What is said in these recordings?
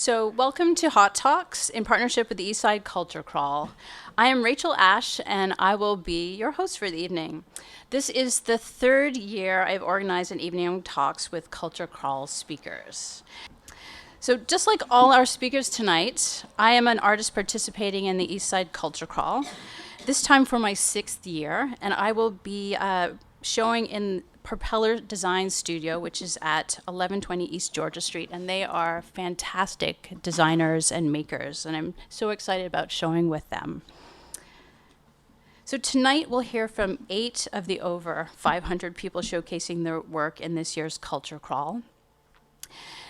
So welcome to Hot Talks in partnership with the Eastside Culture Crawl. I am Rachael Ashe and I will be your host for the evening. This is the third year I've organized an evening talks with Culture Crawl speakers. So just like all our speakers tonight, I am an artist participating in the Eastside Culture Crawl, this time for my 6th year, and I will be showing in Propeller Design Studio, which is at 1120 East Georgia Street, and they are fantastic designers and makers, and I'm so excited about showing with them. So tonight we'll hear from 8 of the over 500 people showcasing their work in this year's Culture Crawl.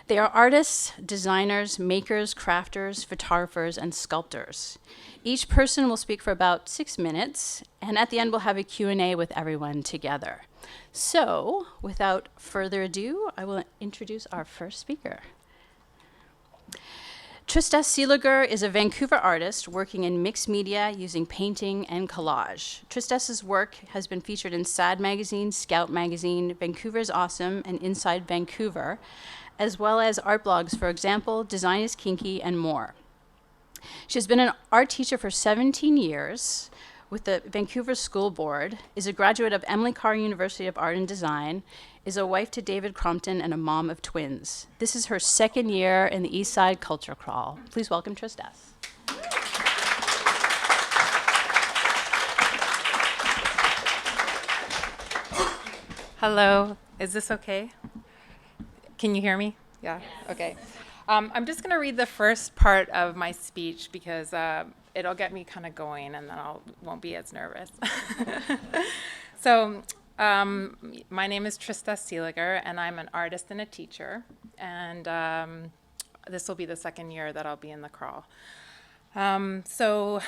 They are artists, designers, makers, crafters, photographers, and sculptors. Each person will speak for about 6 minutes, and at the end we'll have a Q&A with everyone together. So, without further ado, I will introduce our first speaker. Tristesse Seeliger is a Vancouver artist working in mixed media using painting and collage. Tristesse's work has been featured in Sad Magazine, Scout Magazine, Vancouver's Awesome, and Inside Vancouver, as well as art blogs, for example, Design is Kinky, and more. She has been an art teacher for 17 years with the Vancouver School Board, is a graduate of Emily Carr University of Art and Design, is a wife to David Crompton, and a mom of twins. This is her 2nd year in the Eastside Culture Crawl. Please welcome Tristesse. Hello, is this okay? Can you hear me? Yeah, okay. I'm just going to read the first part of my speech because it'll get me kind of going and then I won't be as nervous. So, my name is Tristesse Seeliger and I'm an artist and a teacher. And this will be the 2nd year that I'll be in the crawl. So,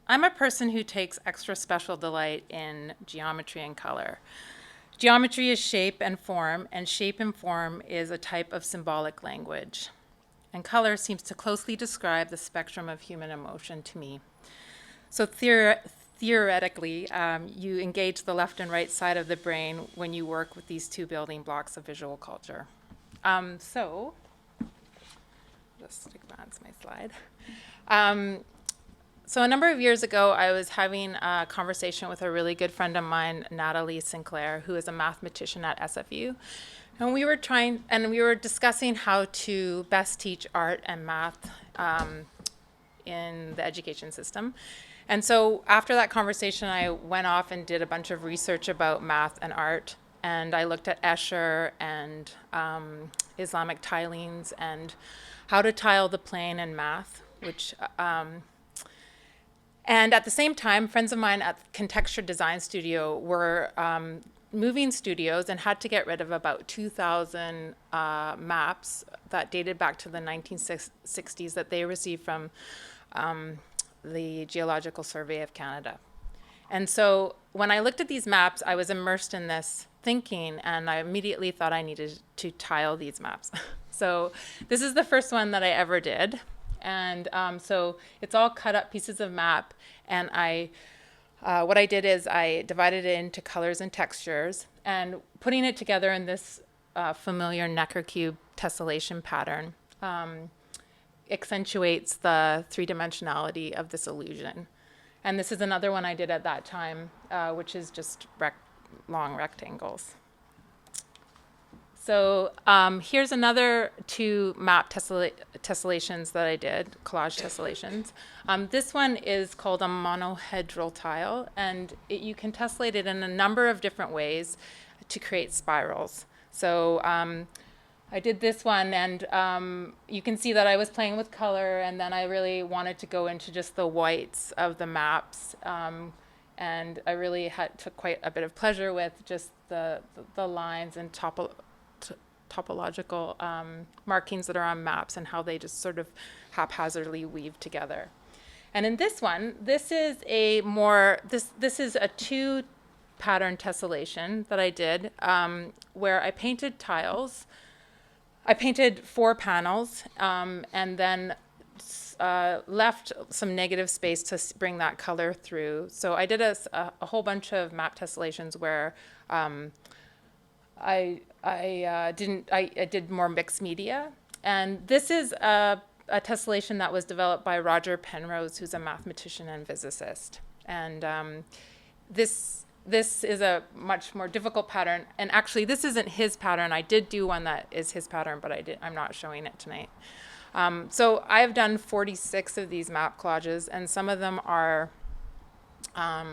I'm a person who takes extra special delight in geometry and color. Geometry is shape and form is a type of symbolic language. And color seems to closely describe the spectrum of human emotion to me. So theoretically, you engage the left and right side of the brain when you work with these 2 building blocks of visual culture. So, just advance my slide. So a number of years ago, I was having a conversation with a really good friend of mine, Natalie Sinclair, who is a mathematician at SFU. And we were discussing how to best teach art and math in the education system. And so after that conversation, I went off and did a bunch of research about math and art. And I looked at Escher and Islamic tilings and how to tile the plane in math, which... And at the same time, friends of mine at Tristesse Design Studio were moving studios and had to get rid of about 2,000 maps that dated back to the 1960s that they received from the Geological Survey of Canada. And so when I looked at these maps, I was immersed in this thinking, and I immediately thought I needed to tile these maps. So this is the first one that I ever did. And so it's all cut up pieces of map, and what I did is I divided it into colors and textures, and putting it together in this familiar Necker cube tessellation pattern accentuates the 3-dimensionality of this illusion. And this is another one I did at that time, which is just long rectangles. So here's another 2 map tessellations that I did, collage tessellations. This one is called a monohedral tile, and you can tessellate it in a number of different ways to create spirals. So I did this one, and you can see that I was playing with color, and then I really wanted to go into just the whites of the maps. And I really took quite a bit of pleasure with just the lines and topological markings that are on maps and how they just sort of haphazardly weave together. And in this one, this is a 2 pattern tessellation that I did where I painted tiles. I painted 4 panels and then left some negative space to bring that color through. So I did a whole bunch of map tessellations where I did more mixed media, And this is a tessellation that was developed by Roger Penrose, who's a mathematician and physicist. And this is a much more difficult pattern. And actually, this isn't his pattern. I did do one that is his pattern, but I'm not showing it tonight. So I've done 46 of these map collages, and some of them are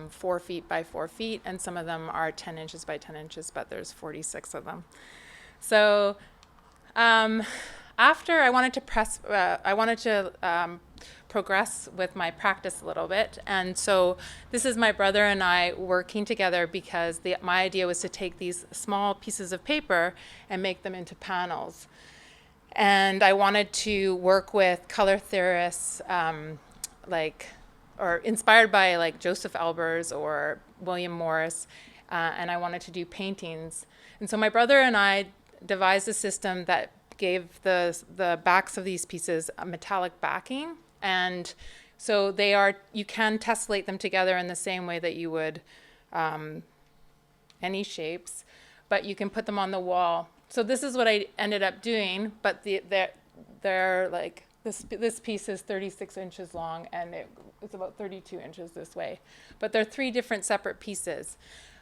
4 feet by 4 feet, and some of them are 10 inches by 10 inches, but there's 46 of them. So after I wanted to progress with my practice a little bit, and so this is my brother and I working together because my idea was to take these small pieces of paper and make them into panels. And I wanted to work with color theorists or inspired by like Joseph Albers or William Morris, and I wanted to do paintings. And so my brother and I devised a system that gave the backs of these pieces a metallic backing, and so you can tessellate them together in the same way that you would any shapes, but you can put them on the wall. So this is what I ended up doing, but they're like this piece is 36 inches long, and it's about 32 inches this way. But they're 3 different separate pieces.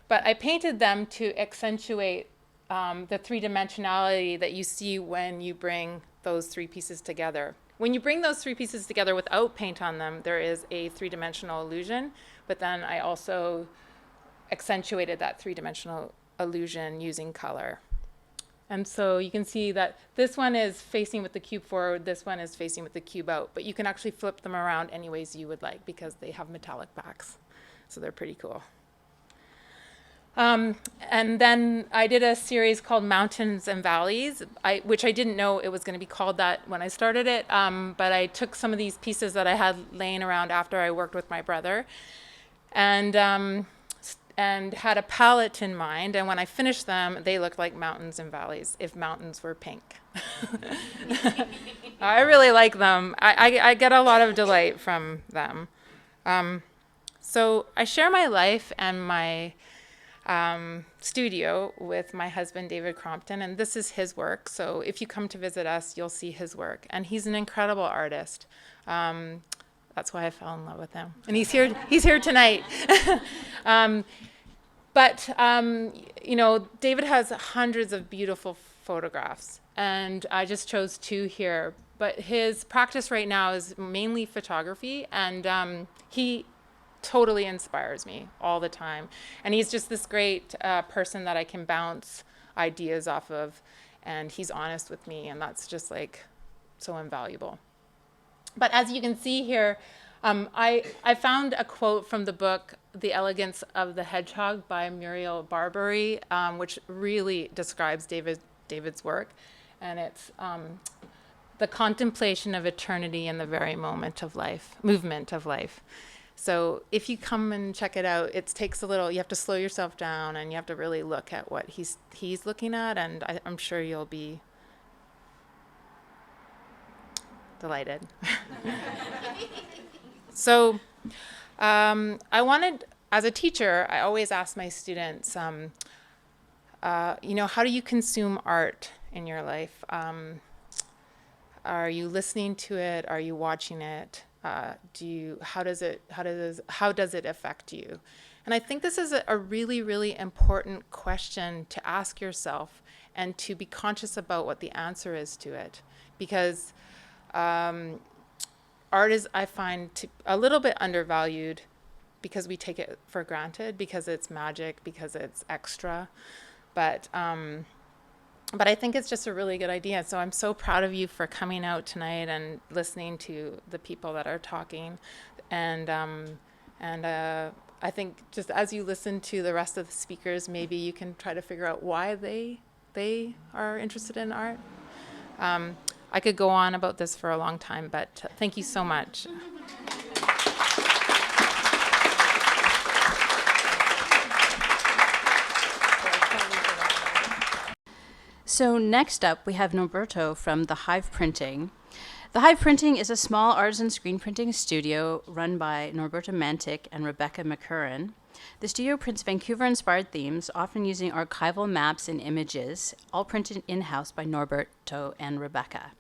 But I painted them to accentuate the 3-dimensionality that you see when you bring those 3 pieces together. When you bring those 3 pieces together without paint on them, there is a 3-dimensional illusion, but then I also accentuated that 3-dimensional illusion using color. And so you can see that this one is facing with the cube forward, this one is facing with the cube out, but you can actually flip them around any ways you would like because they have metallic backs. So they're pretty cool. And then I did a series called Mountains and Valleys, which I didn't know it was going to be called that when I started it, but I took some of these pieces that I had laying around after I worked with my brother, and had a palette in mind, and when I finished them, they looked like mountains and valleys, if mountains were pink. I really like them. I get a lot of delight from them. So I share my life and my studio with my husband, David Crompton, and this is his work. So if you come to visit us, you'll see his work. And he's an incredible artist. That's why I fell in love with him. And he's here tonight. But David has hundreds of beautiful photographs, and I just chose 2 here. But his practice right now is mainly photography, and he totally inspires me all the time. And he's just this great person that I can bounce ideas off of, and he's honest with me, and that's just like so invaluable. But as you can see here, I found a quote from the book The Elegance of the Hedgehog by Muriel Barbary, which really describes David's work, and it's the contemplation of eternity in the very movement of life. So if you come and check it out, it takes a little, you have to slow yourself down, and you have to really look at what he's looking at, and I'm sure you'll be delighted. So I wanted, as a teacher, I always ask my students, how do you consume art in your life? Are you listening to it? Are you watching it? How does it affect you? And I think this is a really, really important question to ask yourself, and to be conscious about what the answer is to it, because art is, I find, a little bit undervalued because we take it for granted, because it's magic, because it's extra. But I think it's just a really good idea. So I'm so proud of you for coming out tonight and listening to the people that are talking. And I think just as you listen to the rest of the speakers, maybe you can try to figure out why they are interested in art. I could go on about this for a long time, but thank you so much. So next up, we have Norberto from the Hive Printing. The Hive Printing is a small artisan screen printing studio run by Norberto Mantic and Rebecca McCurran. The studio prints Vancouver-inspired themes, often using archival maps and images, all printed in-house by Norberto and Rebecca.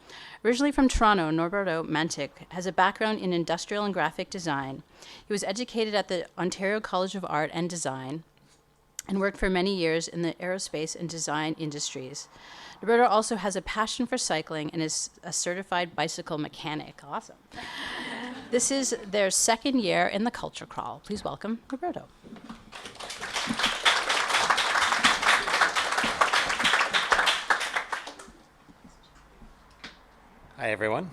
Originally from Toronto, Norberto Mantic has a background in industrial and graphic design. He was educated at the Ontario College of Art and Design and worked for many years in the aerospace and design industries. Roberto also has a passion for cycling and is a certified bicycle mechanic. Awesome. This is their second year in the Culture Crawl. Please welcome Roberto. Hi, everyone.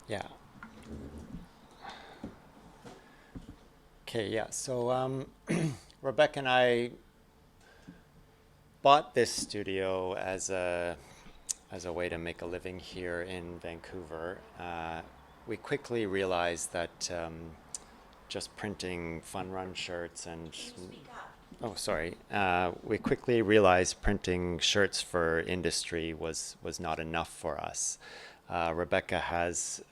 Yeah. Okay, yeah, so Rebecca and I bought this studio as a way to make a living here in Vancouver. We quickly realized that just printing fun run shirts and we quickly realized printing shirts for industry was not enough for us. Rebecca has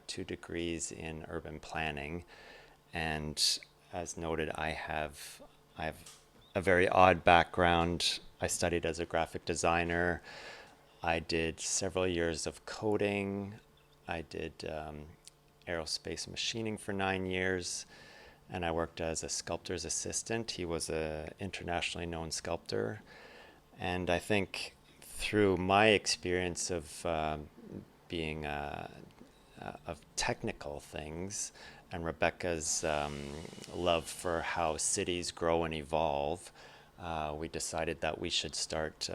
2 degrees in urban planning, and as noted, I have a very odd background. I studied as a graphic designer. I did several years of coding. I did aerospace machining for 9 years, and I worked as a sculptor's assistant. He was an internationally known sculptor, and I think through my experience of being of technical things, and Rebecca's love for how cities grow and evolve, we decided that we should start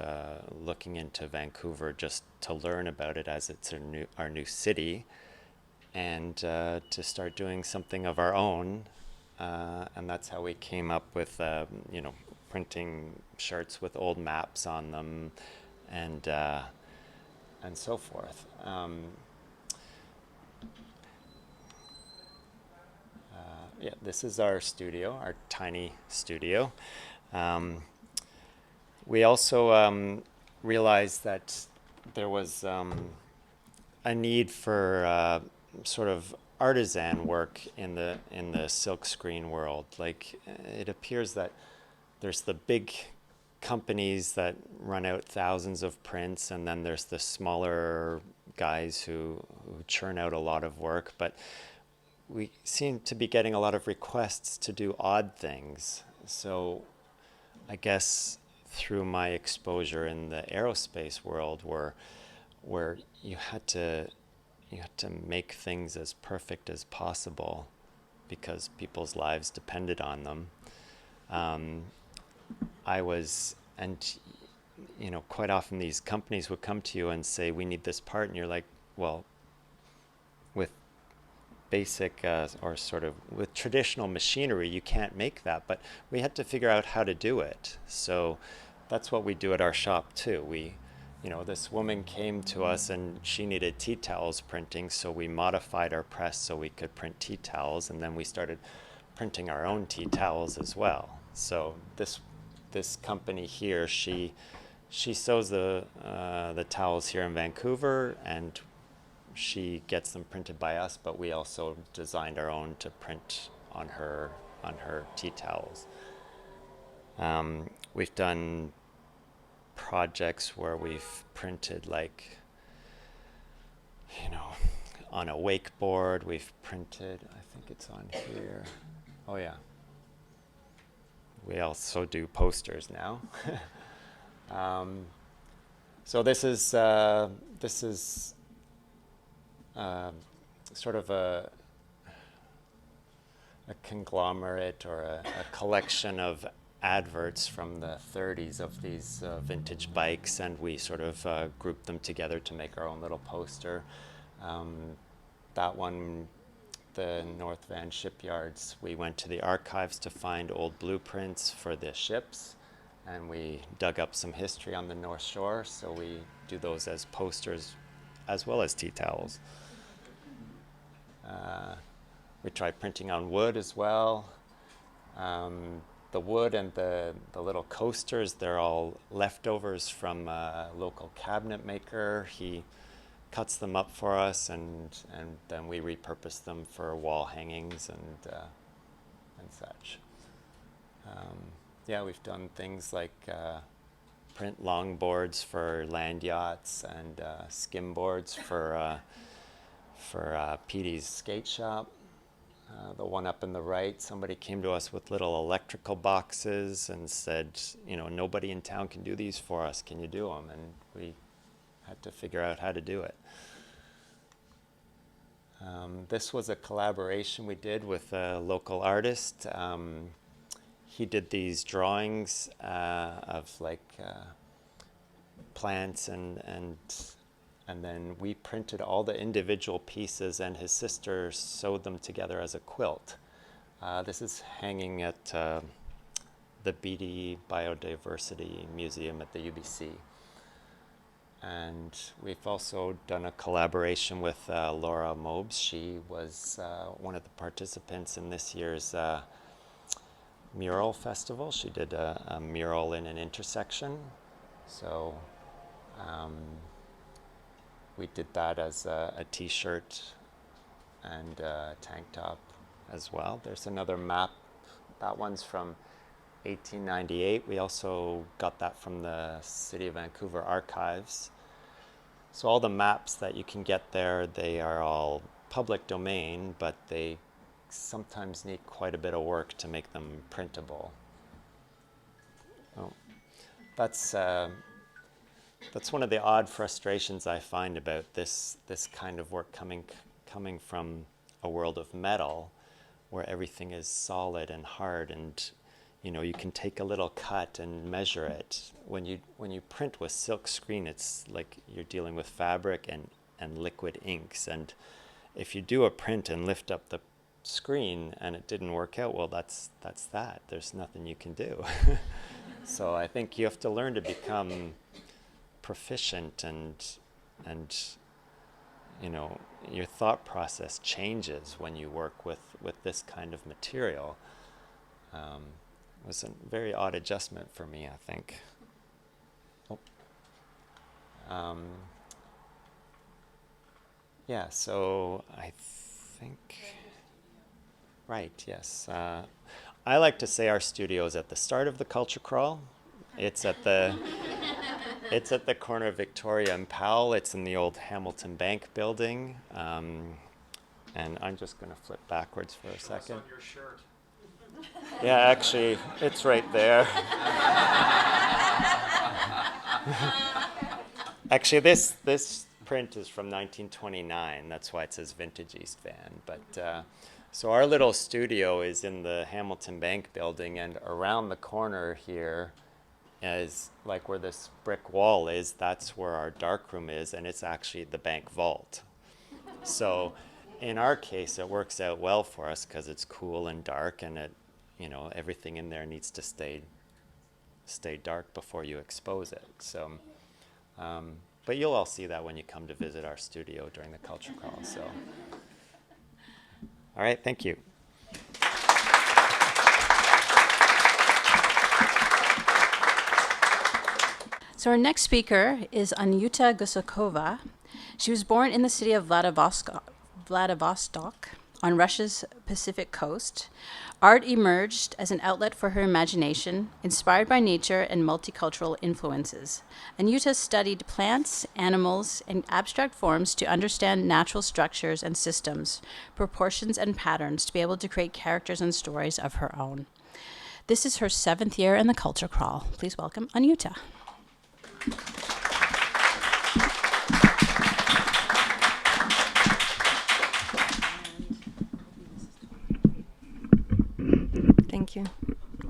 looking into Vancouver just to learn about it as it's our new city, and to start doing something of our own. And that's how we came up with, printing shirts with old maps on them, and so forth. This is our studio, our tiny studio. We also realized that there was a need for sort of artisan work in the silkscreen world. Like, it appears that there's the big companies that run out thousands of prints, and then there's the smaller guys who churn out a lot of work, but we seem to be getting a lot of requests to do odd things. So I guess through my exposure in the aerospace world, where you had to make things as perfect as possible because people's lives depended on them. Quite often these companies would come to you and say, we need this part, and you're like, well, with basic with traditional machinery, you can't make that, but we had to figure out how to do it. So that's what we do at our shop too. This woman came to us and she needed tea towels printing, so we modified our press so we could print tea towels, and then we started printing our own tea towels as well. So this company here, she sews the towels here in Vancouver, and she gets them printed by us, but we also designed our own to print on her tea towels. We've done projects where we've printed, like, on a wakeboard. We've printed, I think it's on here. Oh yeah. We also do posters now. So this is sort of a conglomerate or a collection of adverts from the 30s of these vintage bikes, and we sort of grouped them together to make our own little poster. That one, the North Van shipyards, we went to the archives to find old blueprints for the ships, and we dug up some history on the North Shore, so we do those as posters as well as tea towels. We tried printing on wood as well. The wood and the little coasters, they're all leftovers from a local cabinet maker. He cuts them up for us, and then we repurpose them for wall hangings and such. Yeah, we've done things like print longboards for land yachts and skim boards for Petey's skate shop. The one up in the right, somebody came to us with little electrical boxes and said, you know, nobody in town can do these for us. Can you do them? And we had to figure out how to do it. This was a collaboration we did with a local artist. He did these drawings of like plants and then we printed all the individual pieces, and his sister sewed them together as a quilt. This is hanging at the BD Biodiversity Museum at the UBC. And we've also done a collaboration with Laura Mobes. She was one of the participants in this year's mural festival. She did a mural in an intersection. So we did that as a t-shirt and a tank top as well. There's another map. That one's from 1898. We also got that from the City of Vancouver archives. So all the maps that you can get there, they are all public domain, but they sometimes need quite a bit of work to make them printable. Oh, that's one of the odd frustrations I find about this kind of work coming from a world of metal, where everything is solid and hard, and you know, you can take a little cut and measure it. When you print with silk screen, it's like you're dealing with fabric and liquid inks, and if you do a print and lift up the screen and it didn't work out, well, that's that. There's nothing you can do. So I think you have to learn to become proficient, and you know, your thought process changes when you work with this kind of material. It was a very odd adjustment for me, I think. Oh. Yeah, so I think, right, yes. I like to say our studio is at the start of the Culture Crawl. It's at the corner of Victoria and Powell. It's in the old Hamilton Bank building. And I'm just going to flip backwards for a second. On your shirt. Yeah, actually, it's right there. Actually, this print is from 1929. That's why it says Vintage East Van. But so our little studio is in the Hamilton Bank building, and around the corner here is like where this brick wall is. That's where our darkroom is, and it's actually the bank vault. So in our case, it works out well for us because it's cool and dark, and it, you know, everything in there needs to stay dark before you expose it. So, but you'll all see that when you come to visit our studio during the Culture Crawl. So, all right, thank you. So our next speaker is Anyuta Gusakova. She was born in the city of Vladivostok on Russia's Pacific coast. Art emerged as an outlet for her imagination, inspired by nature and multicultural influences. Anyuta studied plants, animals, and abstract forms to understand natural structures and systems, proportions and patterns, to be able to create characters and stories of her own. This is her 7th year in the Culture Crawl. Please welcome Anyuta. Thank you.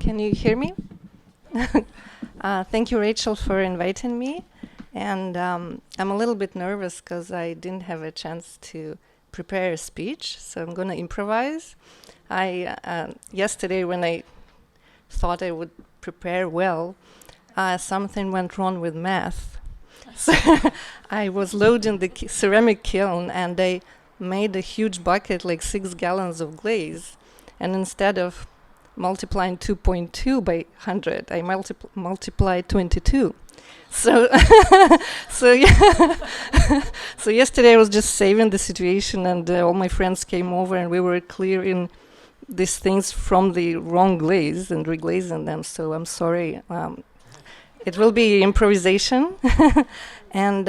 Can you hear me? Thank you, Rachel, for inviting me. And I'm a little bit nervous because I didn't have a chance to prepare a speech, so I'm going to improvise. Yesterday, when I thought I would prepare well, something went wrong with math. So I was loading the ceramic kiln, and I made a huge bucket, like 6 gallons of glaze. And instead of multiplying 2.2 by 100, I multiplied 22. So, so yeah. So yesterday I was just saving the situation, and all my friends came over, and we were clearing these things from the wrong glaze and reglazing them. So I'm sorry. It will be improvisation, and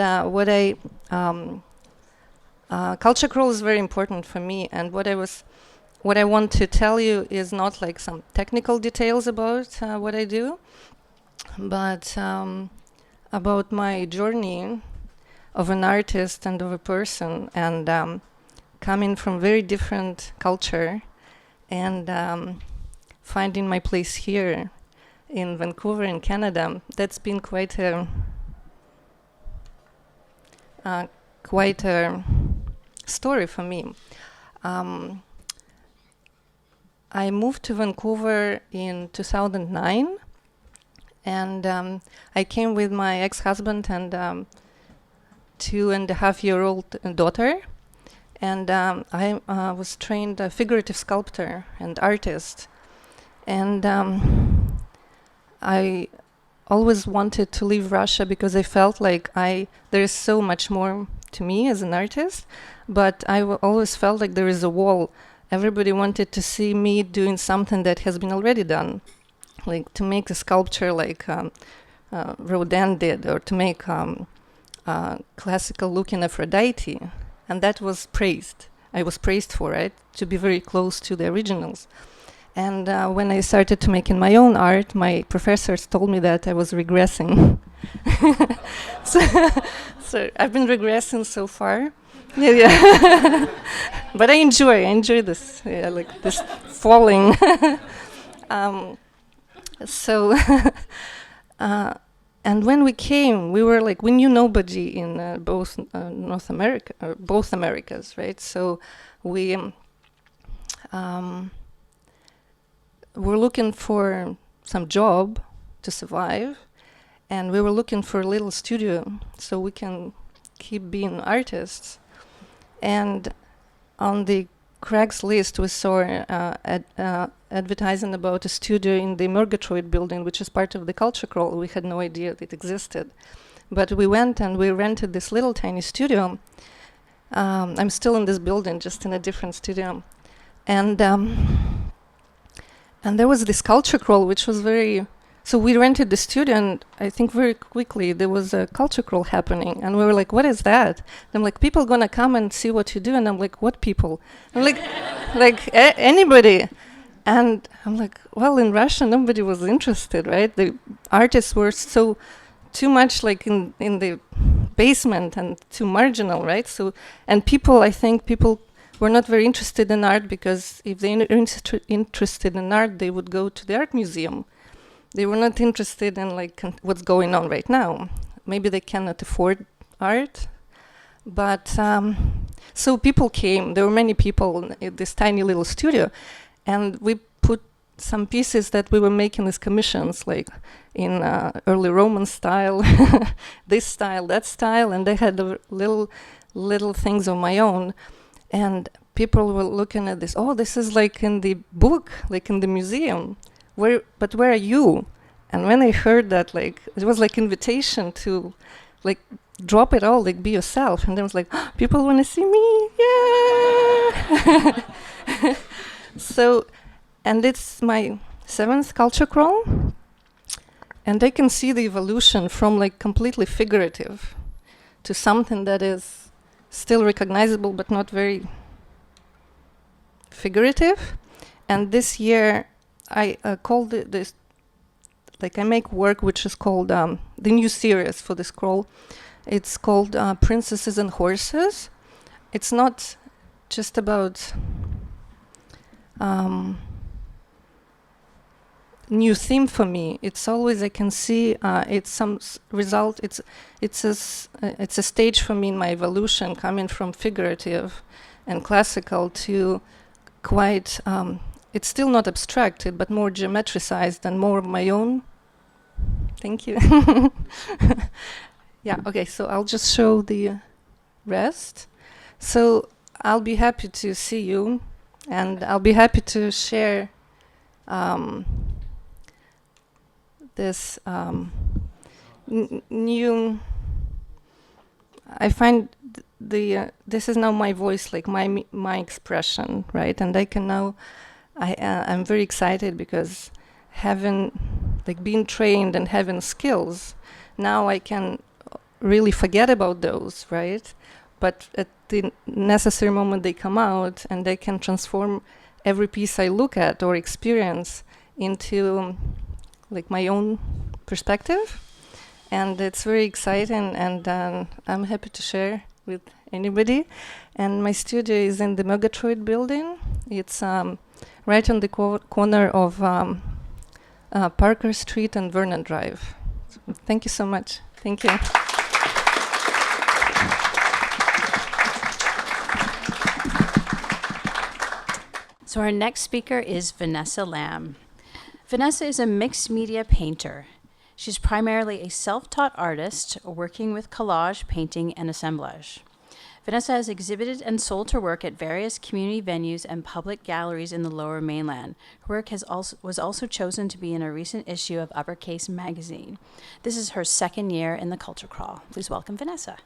Culture Crawl is very important for me. And what I want to tell you is not like some technical details about what I do, but about my journey of an artist and of a person, and coming from very different culture, and finding my place here in Vancouver in Canada. That's been quite a story for me. I moved to Vancouver in 2009, and I came with my ex-husband and 2.5-year-old daughter, and I was trained a figurative sculptor and artist, and I always wanted to leave Russia because I felt like there is so much more to me as an artist, but I always felt like there is a wall. Everybody wanted to see me doing something that has been already done, like to make a sculpture like Rodin did, or to make classical-looking Aphrodite, and that was praised. I was praised for it, to be very close to the originals. And when I started to making my own art, my professors told me that I was regressing. So I've been regressing so far. Yeah. But I enjoy this, like this falling. And when we came, we knew nobody in both North America, or both Americas, right? So we were looking for some job to survive, and we were looking for a little studio so we can keep being artists. And on the Craigslist, we saw advertising about a studio in the Murgatroyd building, which is part of the Culture Crawl. We had no idea that it existed. But we went and we rented this little tiny studio. I'm still in this building, just in a different studio. And there was this Culture Crawl, which was very... So we rented the studio, and I think very quickly there was a Culture Crawl happening. And we were like, what is that? And I'm like, people gonna come and see what you do? And I'm like, what people? I'm like, anybody. And I'm like, well, in Russia, nobody was interested, right? The artists were so too much like in the basement and too marginal, right? So, and I think people were not very interested in art, because if they're interested in art, they would go to the art museum. They were not interested in what's going on right now. Maybe they cannot afford art, but so people came. There were many people in this tiny little studio, and we put some pieces that we were making as commissions, like in early Roman style, this style, that style, and they had little things of my own. And people were looking at this. Oh, this is like in the book, like in the museum. Where are you? And when I heard that, it was like invitation to, drop it all, be yourself. And I was like, oh, people want to see me, yeah. So, and it's my 7th Culture Crawl, and I can see the evolution from completely figurative to something that is still recognizable but not very figurative. And this year I called this, I make work which is called the new series for this crawl. It's called Princesses and Horses. It's not just about new theme for me. It's always, I can see it's some result. It's a stage for me in my evolution, coming from figurative and classical to quite. It's still not abstracted, but more geometricized and more of my own. Thank you. Yeah. Okay. So I'll just show the rest. So I'll be happy to see you, and I'll be happy to share this new. I find this is now my voice, like my expression, right? And I can now. I'm very excited because having, like, being trained and having skills, now I can really forget about those, right? But at the necessary moment they come out, and they can transform every piece I look at or experience into like my own perspective. And it's very exciting, and I'm happy to share with anybody. And my studio is in the Megatroid building. It's right on the corner of Parker Street and Vernon Drive. So thank you so much. Thank you. So our next speaker is Vanessa Lam. Vanessa is a mixed media painter. She's primarily a self-taught artist working with collage, painting, and assemblage. Vanessa has exhibited and sold her work at various community venues and public galleries in the Lower Mainland. Her work was also chosen to be in a recent issue of Uppercase magazine. This is her second year in the Culture Crawl. Please welcome Vanessa.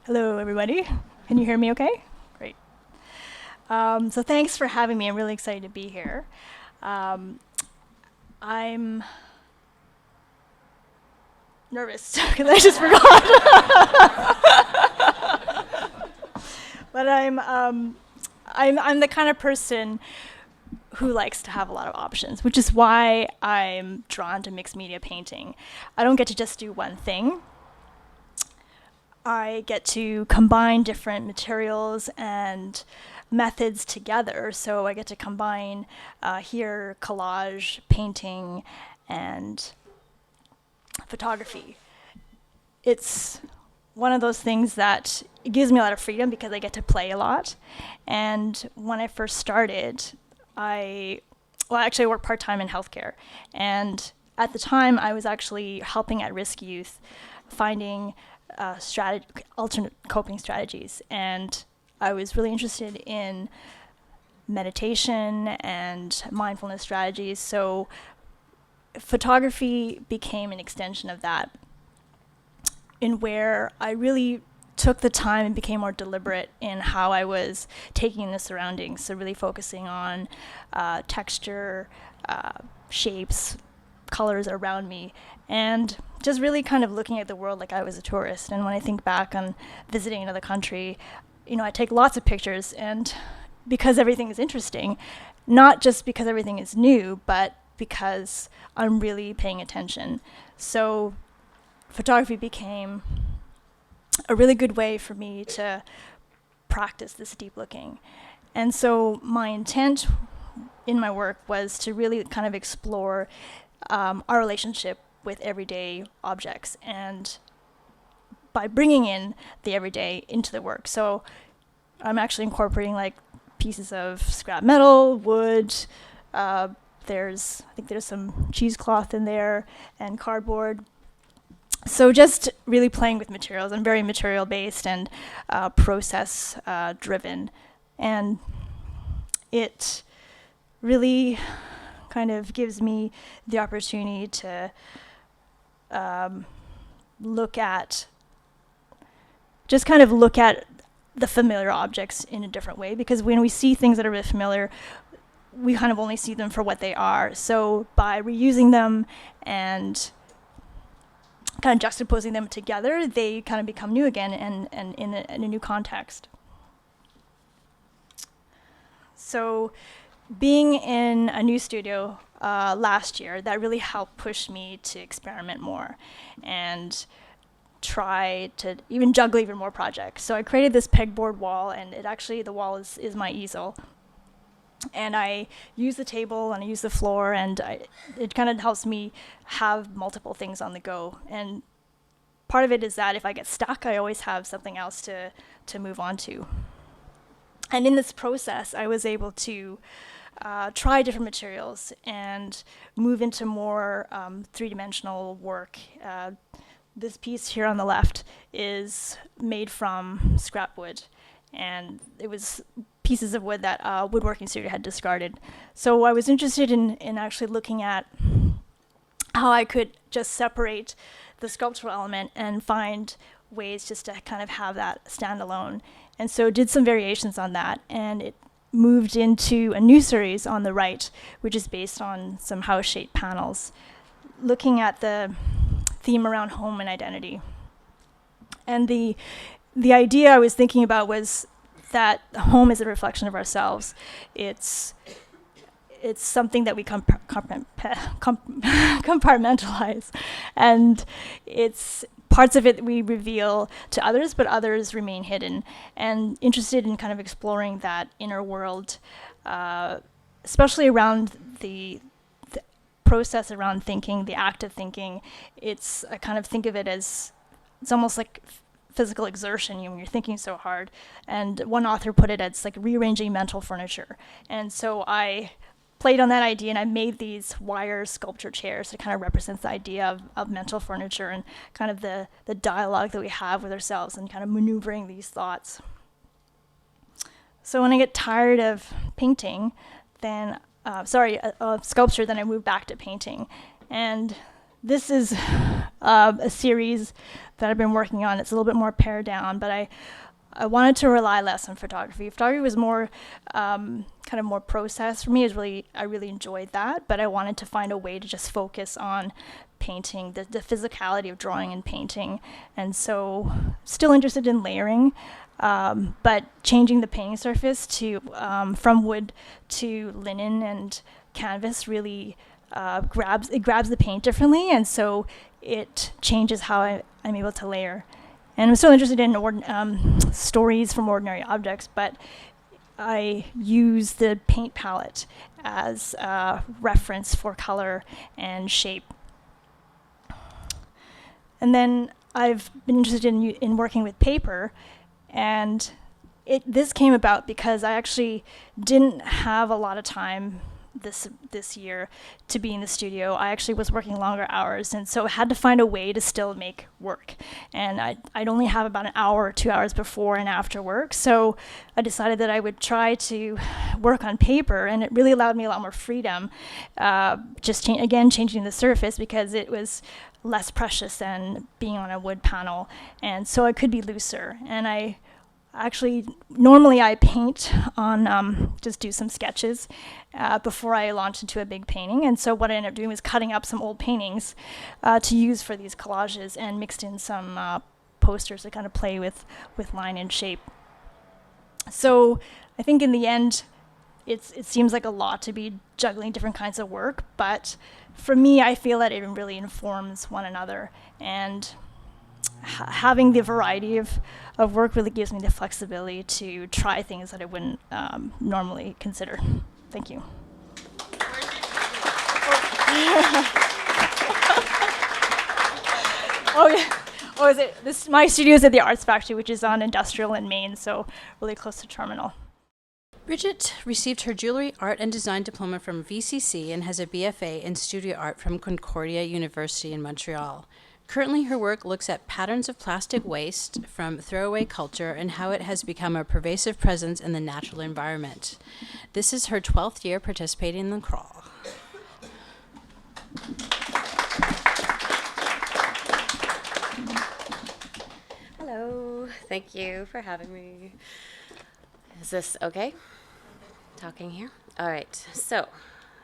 Hello, everybody. Can you hear me okay? Great. So thanks for having me. I'm really excited to be here. I'm nervous because I just forgot. But I'm the kind of person who likes to have a lot of options, which is why I'm drawn to mixed media painting. I don't get to just do one thing. I get to combine different materials and methods together. So I get to combine here collage, painting, and photography. It's one of those things that it gives me a lot of freedom because I get to play a lot. And when I first started, I worked part-time in healthcare. And at the time, I was actually helping at-risk youth finding alternate coping strategies, and I was really interested in meditation and mindfulness strategies, so photography became an extension of that, in where I really took the time and became more deliberate in how I was taking in the surroundings, so really focusing on texture, shapes, colors around me, and just really kind of looking at the world like I was a tourist. And when I think back on visiting another country, I take lots of pictures, and because everything is interesting, not just because everything is new, but because I'm really paying attention. So photography became a really good way for me to practice this deep looking. And so my intent in my work was to really kind of explore our relationship with everyday objects, and by bringing in the everyday into the work. So I'm actually incorporating like pieces of scrap metal, wood, I think there's some cheesecloth in there, and cardboard. So just really playing with materials. I'm very material based and process driven, and it really kind of gives me the opportunity to look at the familiar objects in a different way, because when we see things that are really familiar, we kind of only see them for what they are. So by reusing them and kind of juxtaposing them together, they kind of become new again and in a new context. So being in a new studio last year, that really helped push me to experiment more and try to even juggle even more projects. So I created this pegboard wall, and the wall is my easel. And I use the table and I use the floor, and it kind of helps me have multiple things on the go. And part of it is that if I get stuck, I always have something else to move on to. And in this process, I was able to try different materials and move into more three-dimensional work, this piece here on the left is made from scrap wood, and it was pieces of wood that a woodworking studio had discarded. So I was interested in actually looking at how I could just separate the sculptural element and find ways just to kind of have that standalone. And so did some variations on that, and it moved into a new series on the right, which is based on some house-shaped panels, looking at the theme around home and identity. And the idea I was thinking about was that home is a reflection of ourselves. It's something that we compartmentalize, and it's parts of it we reveal to others, but others remain hidden. And interested in kind of exploring that inner world, especially around the process around thinking, the act of thinking. I kind of think of it as, it's almost like physical exertion when you're thinking so hard. And one author put it as like rearranging mental furniture. And so I played on that idea, and I made these wire sculpture chairs that kind of represents the idea of mental furniture and kind of the dialogue that we have with ourselves and kind of maneuvering these thoughts. So when I get tired of painting, then sculpture, then I move back to painting. And this is a series that I've been working on. It's a little bit more pared down, but I wanted to rely less on photography. Photography was more kind of more process for me. I really enjoyed that, but I wanted to find a way to just focus on painting, the physicality of drawing and painting. And so still interested in layering, but changing the painting surface to from wood to linen and canvas really grabs the paint differently, and so it changes how I'm able to layer. And I'm still interested in stories from ordinary objects, but I use the paint palette as a reference for color and shape. And then I've been interested in working with paper, and this came about because I actually didn't have a lot of time this year to be in the studio. I actually was working longer hours, and so I had to find a way to still make work. And I'd only have about an hour or 2 hours before and after work, so I decided that I would try to work on paper, and it really allowed me a lot more freedom, changing the surface because it was less precious than being on a wood panel, and so I could be looser. And normally I paint on, just do some sketches before I launch into a big painting. And so what I ended up doing was cutting up some old paintings to use for these collages, and mixed in some posters to kind of play with line and shape. So I think in the end, it seems like a lot to be juggling different kinds of work, but for me, I feel that it really informs one another. And having the variety of work really gives me the flexibility to try things that I wouldn't normally consider. Thank you. Oh yeah. Oh, is it this? My studio is at the Arts Factory, which is on Industrial in Maine, so really close to Terminal. Bridget received her jewelry art and design diploma from VCC and has a BFA in studio art from Concordia University in Montreal. Currently, her work looks at patterns of plastic waste from throwaway culture and how it has become a pervasive presence in the natural environment. This is her 12th year participating in the crawl. Hello, thank you for having me. Is this okay? Talking here? All right, so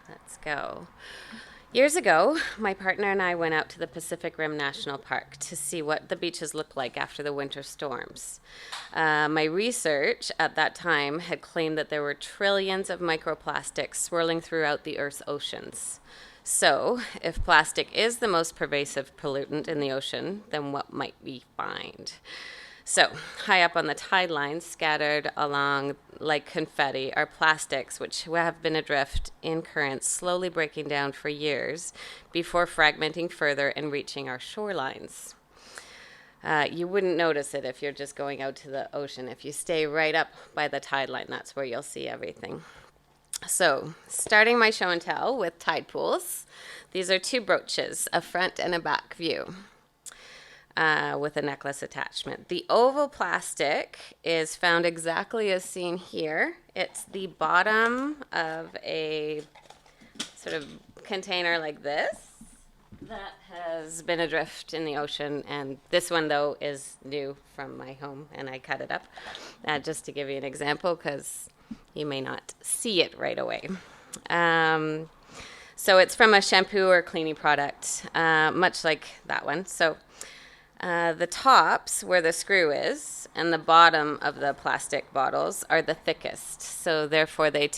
let's go. Years ago, my partner and I went out to the Pacific Rim National Park to see what the beaches look like after the winter storms. My research at that time had claimed that there were trillions of microplastics swirling throughout the Earth's oceans. So, if plastic is the most pervasive pollutant in the ocean, then what might we find? So, high up on the tide lines, scattered along like confetti, are plastics which have been adrift in currents, slowly breaking down for years before fragmenting further and reaching our shorelines. You wouldn't notice it if you're just going out to the ocean. If you stay right up by the tide line, that's where you'll see everything. So, starting my show and tell with tide pools, these are two brooches, a front and a back view. with a necklace attachment. The oval plastic is found exactly as seen here. It's the bottom of a sort of container like this that has been adrift in the ocean, and this one though is new from my home, and I cut it up just to give you an example, because you may not see it right away. So it's from a shampoo or cleaning product, much like that one. So the tops where the screw is and the bottom of the plastic bottles are the thickest, so therefore they're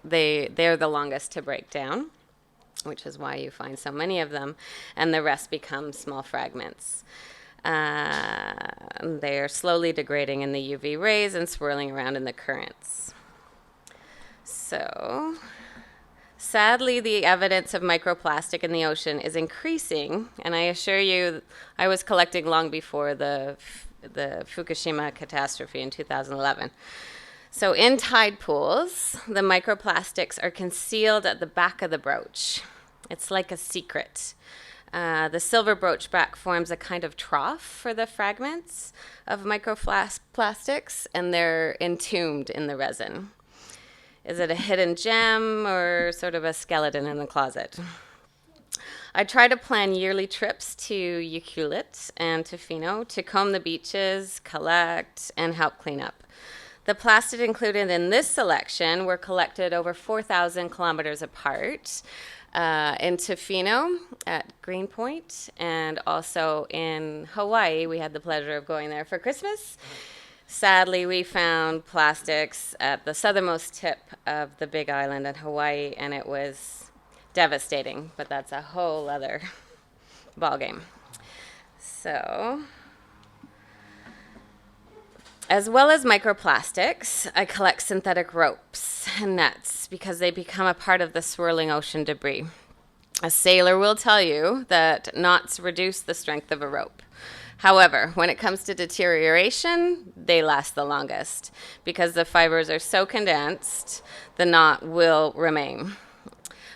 the longest to break down, which is why you find so many of them, and the rest become small fragments. They are slowly degrading in the UV rays and swirling around in the currents. So, sadly, the evidence of microplastic in the ocean is increasing, and I assure you, I was collecting long before the Fukushima catastrophe in 2011. So in tide pools, the microplastics are concealed at the back of the brooch. It's like a secret. The silver brooch back forms a kind of trough for the fragments of microplastics, and they're entombed in the resin. Is it a hidden gem or sort of a skeleton in the closet? I try to plan yearly trips to Ucluelet and Tofino to comb the beaches, collect, and help clean up. The plastic included in this selection were collected over 4,000 kilometers apart in Tofino at Greenpoint, and also in Hawaii. We had the pleasure of going there for Christmas. Sadly, we found plastics at the southernmost tip of the Big Island in Hawaii, and it was devastating, but that's a whole other ballgame. So, as well as microplastics, I collect synthetic ropes and nets because they become a part of the swirling ocean debris. A sailor will tell you that knots reduce the strength of a rope. However, when it comes to deterioration, they last the longest because the fibers are so condensed, the knot will remain.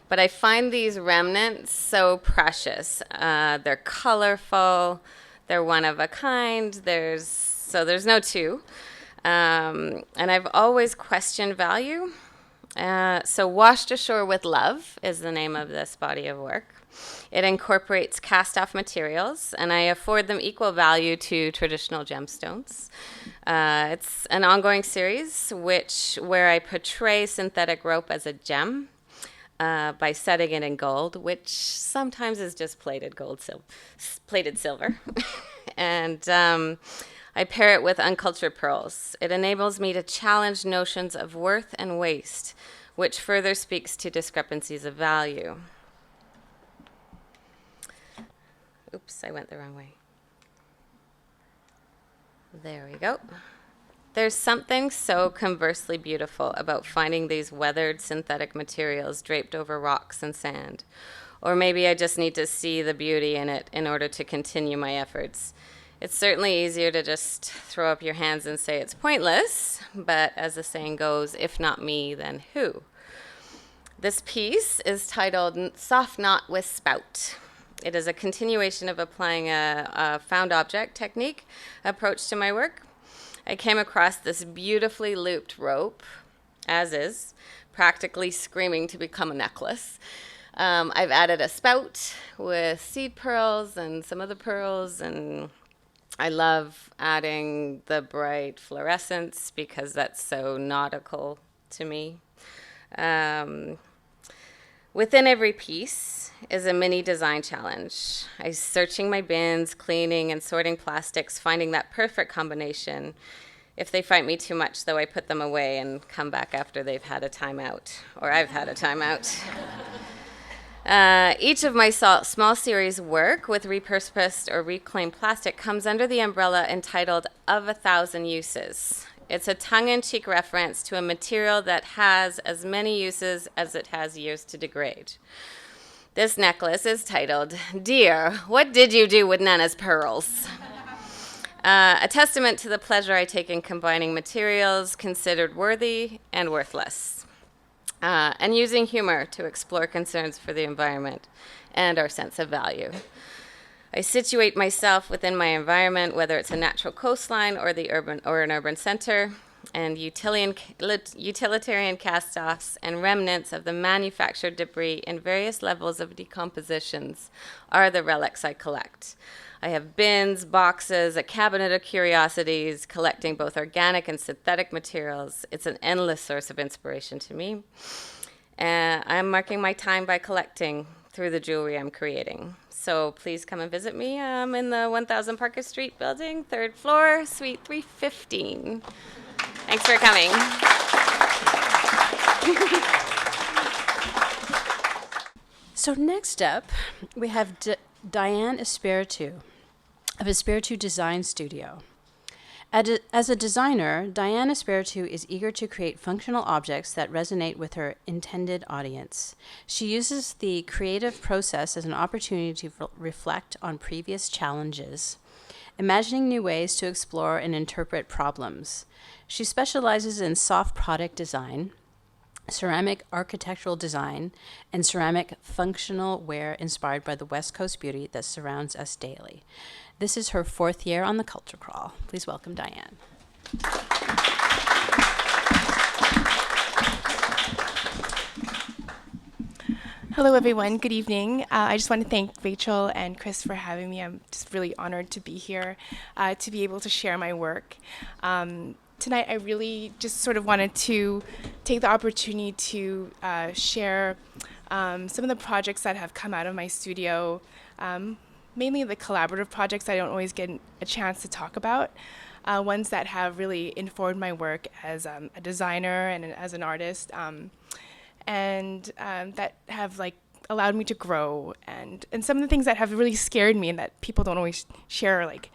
But I find these remnants so precious. They're colorful, they're one of a kind, there's no two. And I've always questioned value. So Washed Ashore with Love is the name of this body of work. It incorporates cast-off materials, and I afford them equal value to traditional gemstones. It's an ongoing series where I portray synthetic rope as a gem by setting it in gold, which sometimes is just plated silver. And I pair it with uncultured pearls. It enables me to challenge notions of worth and waste, which further speaks to discrepancies of value. Oops, I went the wrong way. There we go. There's something so conversely beautiful about finding these weathered synthetic materials draped over rocks and sand. Or maybe I just need to see the beauty in it in order to continue my efforts. It's certainly easier to just throw up your hands and say it's pointless, but as the saying goes, if not me, then who? This piece is titled Soft Knot with Spout. It is a continuation of applying a found object technique approach to my work. I came across this beautifully looped rope, as is, practically screaming to become a necklace. I've added a spout with seed pearls and some other pearls, and I love adding the bright fluorescence because that's so nautical to me. Within every piece is a mini design challenge. I'm searching my bins, cleaning and sorting plastics, finding that perfect combination. If they fight me too much, though, I put them away and come back after they've had a timeout, or I've had a timeout. Each of my small series work with repurposed or reclaimed plastic comes under the umbrella entitled Of 1,000 Uses. It's a tongue-in-cheek reference to a material that has as many uses as it has years to degrade. This necklace is titled, Dear, What Did You Do with Nana's Pearls? A testament to the pleasure I take in combining materials considered worthy and worthless, and using humor to explore concerns for the environment and our sense of value. I situate myself within my environment, whether it's a natural coastline or an urban center, and utilitarian cast-offs and remnants of the manufactured debris in various levels of decompositions are the relics I collect. I have bins, boxes, a cabinet of curiosities, collecting both organic and synthetic materials. It's an endless source of inspiration to me. I'm marking my time by collecting through the jewelry I'm creating. So please come and visit me. I'm in the 1000 Parker Street building, 3rd floor, suite 315. Thanks for coming. So next up, we have Diane Espiritu of Espiritu Design Studio. As a designer, Diane Espiritu is eager to create functional objects that resonate with her intended audience. She uses the creative process as an opportunity to reflect on previous challenges, imagining new ways to explore and interpret problems. She specializes in soft product design, ceramic architectural design, and ceramic functional wear inspired by the West Coast beauty that surrounds us daily. This is her 4th year on the Culture Crawl. Please welcome Diane. Hello, everyone. Good evening. I just want to thank Rachel and Chris for having me. I'm just really honored to be here, to be able to share my work. Tonight, I really just sort of wanted to take the opportunity to share some of the projects that have come out of my studio, mainly the collaborative projects I don't always get a chance to talk about, ones that have really informed my work as a designer and as an artist, and that have like allowed me to grow, and some of the things that have really scared me and that people don't always share, like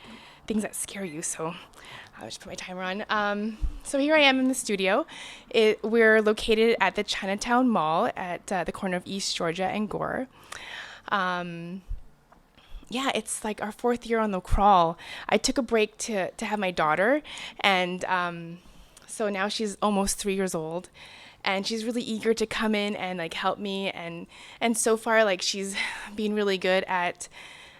things that scare you. So I'll just put my timer on. So here I am in the studio. We're located at the Chinatown Mall at the corner of East Georgia and Gore. Yeah, it's like our 4th year on the crawl. I took a break to have my daughter, and so now she's almost 3 years old, and she's really eager to come in and like help me, and so far like she's been really good at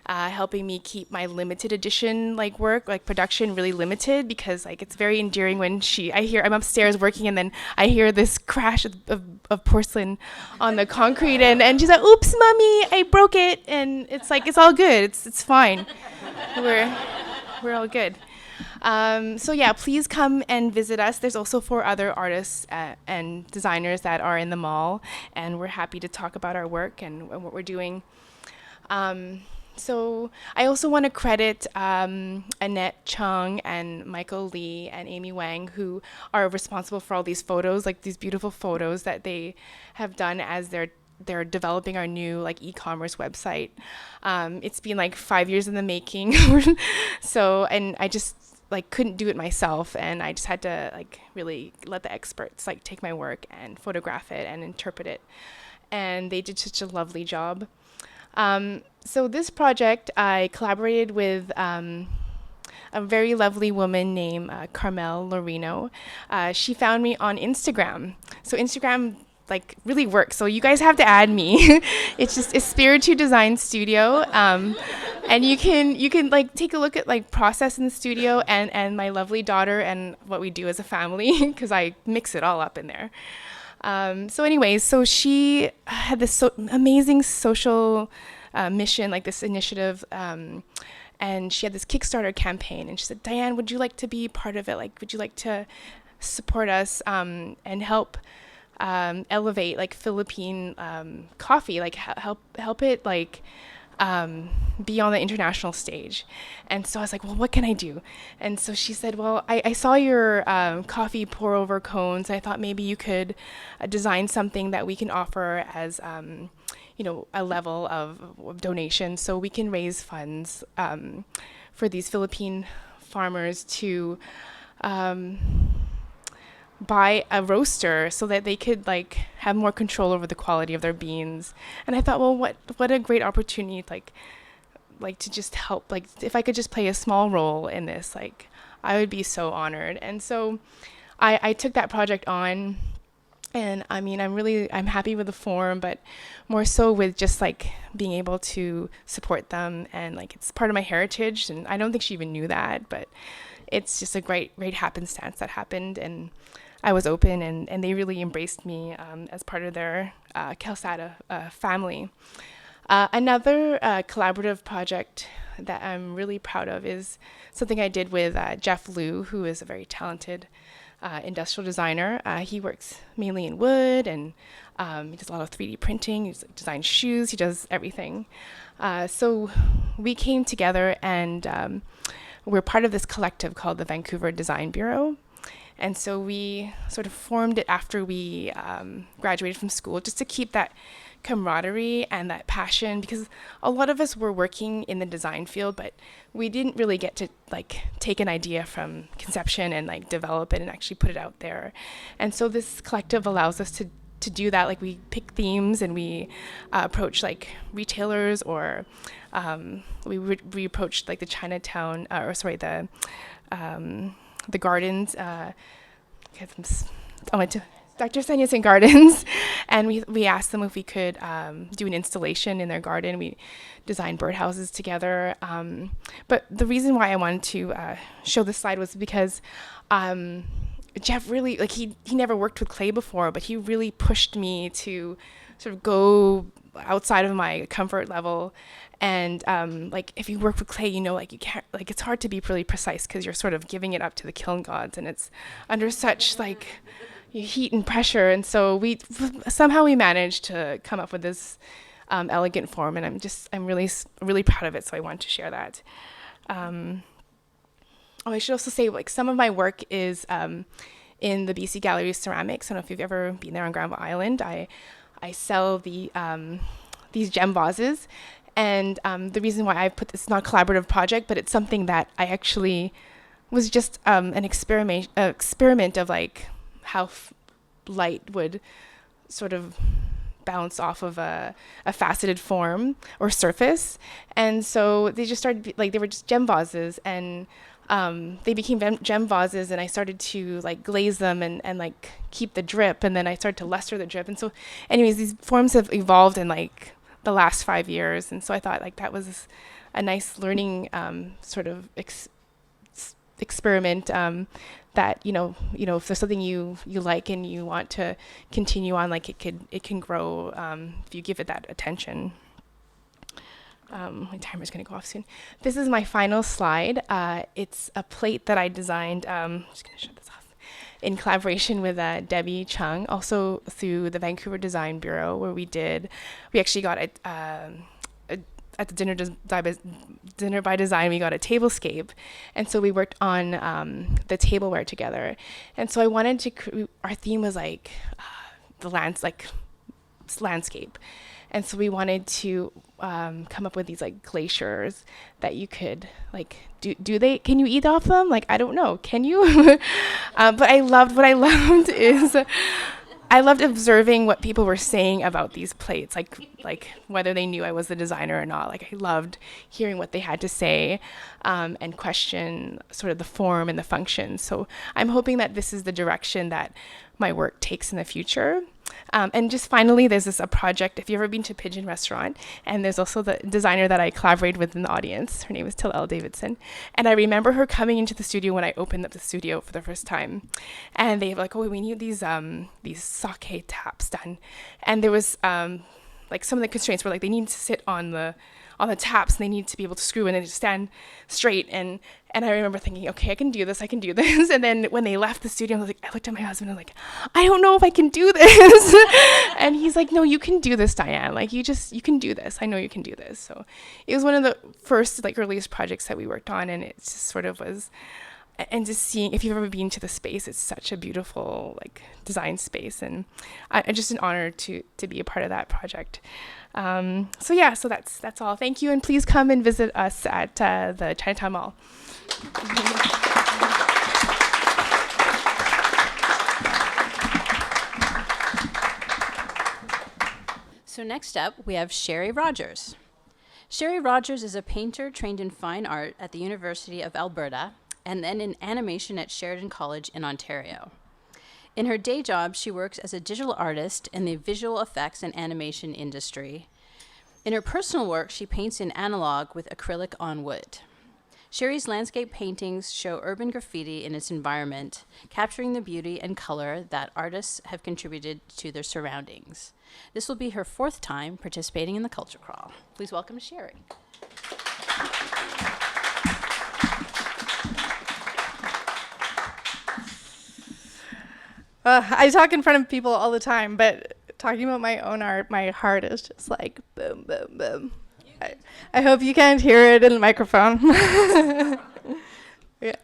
helping me keep my limited edition like work, like production, really limited, because like it's very endearing when I'm upstairs working and then I hear this crash of porcelain on the concrete, and she's like, "Oops, mommy, I broke it," and it's like, it's all good, it's fine. We're all good. So yeah, please come and visit us. There's also 4 other artists and designers that are in the mall, and we're happy to talk about our work and what we're doing. So I also want to credit Annette Chung and Michael Lee and Amy Wang, who are responsible for all these photos, like these beautiful photos that they have done as they're developing our new like e-commerce website. It's been like 5 years in the making. So, and I just like couldn't do it myself, and I just had to like really let the experts like take my work and photograph it and interpret it. And they did such a lovely job. So this project, I collaborated with a very lovely woman named Carmel Lorino. She found me on Instagram. So Instagram like really works. So you guys have to add me. It's just Espiritu Design Studio. And you can like take a look at like process in the studio and my lovely daughter and what we do as a family, because I mix it all up in there. So anyways, so she had this amazing social mission, like this initiative, and she had this Kickstarter campaign, and she said, "Diane, would you like to be part of it? Like, would you like to support us and help elevate like Philippine coffee, like help it like be on the international stage?" And so I was like, well, what can I do? And so she said, well, I saw your coffee pour over cones. I thought maybe you could design something that we can offer as a level of donation, so we can raise funds for these Philippine farmers to buy a roaster so that they could like have more control over the quality of their beans. And I thought, well, what a great opportunity, like to just help, like if I could just play a small role in this, like I would be so honored. And so I took that project on, And I mean, I'm happy with the form, but more so with just like being able to support them, and like it's part of my heritage. And I don't think she even knew that, but it's just a great happenstance that happened. And I was open, and they really embraced me as part of their Calzada family. Another collaborative project that I'm really proud of is something I did with Jeff Liu, who is a very talented industrial designer. He works mainly in wood, and he does a lot of 3D printing. He designs shoes. He does everything. So we came together, and we're part of this collective called the Vancouver Design Bureau. And so we sort of formed it after we graduated from school, just to keep that camaraderie and that passion, because a lot of us were working in the design field, but we didn't really get to like take an idea from conception and like develop it and actually put it out there. And so this collective allows us to do that. Like we pick themes, and we approach like retailers, or we approached like the Chinatown, the gardens. I went to Dr. Sanyasin Gardens, and we asked them if we could do an installation in their garden. We designed birdhouses together. But the reason why I wanted to show this slide was because Jeff really, like he never worked with clay before, but he really pushed me to sort of go outside of my comfort level. And like if you work with clay, you know, like you can't, like it's hard to be really precise because you're sort of giving it up to the kiln gods, and it's under such like heat and pressure. And so we managed to come up with this elegant form, and I'm really proud of it. So I wanted to share that. I should also say, like, some of my work is in the BC Gallery of Ceramics. I don't know if you've ever been there on Granville Island. I sell these gem vases, and the reason why I put this, not a collaborative project, but it's something that I actually was just an experiment of like how light would sort of bounce off of a faceted form or surface. And so they just started, like, they were just gem vases, and they became gem vases, and I started to like glaze them and like keep the drip, and then I started to luster the drip. And so anyways, these forms have evolved in like the last 5 years, and so I thought like that was a nice learning sort of experiment, that you know if there's something you like and you want to continue on, like it can grow if you give it that attention. My timer's going to go off soon. This is my final slide. It's a plate that I designed. I'm just going to shut this off. In collaboration with Debbie Chung, also through the Vancouver Design Bureau, where we actually got it at the Dinner by Design. We got a tablescape, and so we worked on the tableware together. And so I wanted to. Our theme was like the landscape. And so we wanted to come up with these like glaciers that you could like can you eat off them? Like, I don't know, can you? But I loved observing what people were saying about these plates, like whether they knew I was the designer or not. Like, I loved hearing what they had to say and question sort of the form and the function. So I'm hoping that this is the direction that my work takes in the future. And just finally, there's a project, if you've ever been to Pigeon Restaurant, and there's also the designer that I collaborated with in the audience. Her name is Till L. Davidson. And I remember her coming into the studio when I opened up the studio for the first time. And they were like, oh, we need these sake taps done. And there was like some of the constraints were like they need to sit on the taps, and they need to be able to screw and then just stand straight. And I remember thinking, okay, I can do this. And then when they left the studio, I looked at my husband and I was like, I don't know if I can do this. And he's like, no, you can do this, Diane. Like, you can do this. I know you can do this. So it was one of the first, like, earliest projects that we worked on. And it just sort of was, and just seeing, if you've ever been to the space, it's such a beautiful, like, design space. And I just an honor to be a part of that project. So that's all. Thank you, and please come and visit us at the Chinatown Mall. So next up, we have Sherri Rogers. Sherri Rogers is a painter trained in fine art at the University of Alberta and then in animation at Sheridan College in Ontario. In her day job, she works as a digital artist in the visual effects and animation industry. In her personal work, she paints in analog with acrylic on wood. Sherri's landscape paintings show urban graffiti in its environment, capturing the beauty and color that artists have contributed to their surroundings. This will be her 4th time participating in the Culture Crawl. Please welcome Sherri. I talk in front of people all the time, but talking about my own art, my heart is just like boom, boom, boom. I hope you can't hear it in the microphone. Yeah.